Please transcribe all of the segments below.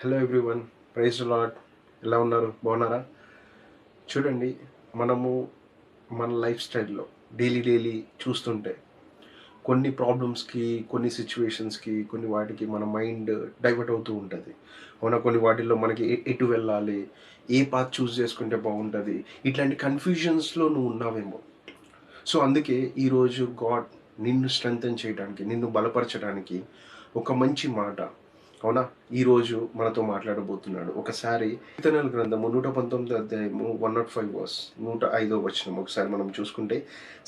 Hello everyone, praise the Lord. ఎలా ఉన్నారు? బాగున్నారా? చూడండి, మనము మన లైఫ్ స్టైల్లో డైలీ చూస్తుంటే కొన్ని ప్రాబ్లమ్స్కి, కొన్ని సిచ్యువేషన్స్కి, కొన్ని వాటికి మన మైండ్ డైవర్ట్ అవుతూ ఉంటుంది. అవునా? కొన్ని వాటిల్లో మనకి ఎటు వెళ్ళాలి, ఏ పాత్ చూస్ చేసుకుంటే బాగుంటుంది, ఇట్లాంటి కన్ఫ్యూజన్స్లో నువ్వు ఉన్నావేమో. సో అందుకే ఈరోజు గాడ్ నిన్ను స్ట్రెంగ్తెన్ చేయడానికి, నిన్ను బలపరచడానికి ఒక మంచి మాట, అవునా, ఈరోజు మనతో మాట్లాడబోతున్నాడు. ఒకసారి కీర్తనల గ్రంథము 119 అధ్యాయము 105 వర్స్, 105వ వచనం ఒకసారి మనం చూసుకుంటే,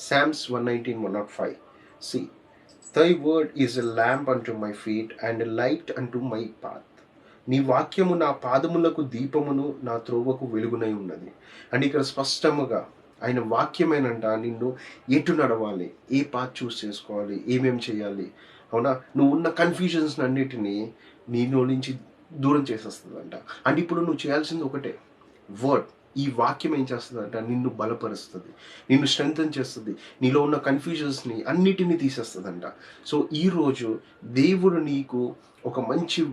Psalms 119, 105. See, thy word is a lamp unto my feet and light unto my path. నీ వాక్యము నా పాదములకు దీపమును, నా త్రోవకు వెలుగునై ఉన్నది. అండ్ ఇక్కడ స్పష్టముగా ఆయన వాక్యమేనంట నిన్ను ఎటు నడవాలి, ఏ పాత్ చూస్ చేసుకోవాలి, ఏమేం చేయాలి, అవునా, నువ్వు ఉన్న కన్ఫ్యూజన్స్ అన్నిటినీ నీలో నుంచి దూరం చేసేస్తుందంట. అండ్ ఇప్పుడు నువ్వు చేయాల్సింది ఒకటే, వర్డ్. ఈ వాక్యం ఏం చేస్తుందంట, నిన్ను బలపరుస్తుంది, నిన్ను స్ట్రెంగ్తన్ చేస్తుంది, నీలో ఉన్న కన్ఫ్యూజన్స్ని అన్నిటినీ తీసేస్తుందంట. సో ఈరోజు దేవుడు నీకు ఒక మంచి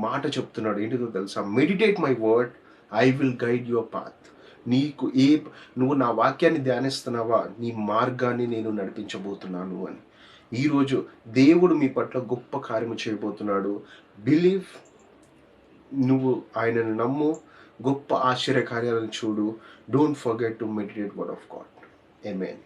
మాట చెప్తున్నాడు. ఏంటిదో తెలుసా? Meditate my word, I will guide your path. నీకు నువ్వు నా వాక్యాన్ని ధ్యానిస్తున్నావా, నీ మార్గాన్ని నేను నడిపించబోతున్నాను అని. ఈరోజు దేవుడు మీ పట్ల గొప్ప కార్యము చేయబోతున్నాడు. బిలీవ్, నువ్వు ఆయనను నమ్ము, గొప్ప ఆశ్చర్య కార్యాలను చూడు. Don't forget to meditate word of God. Amen.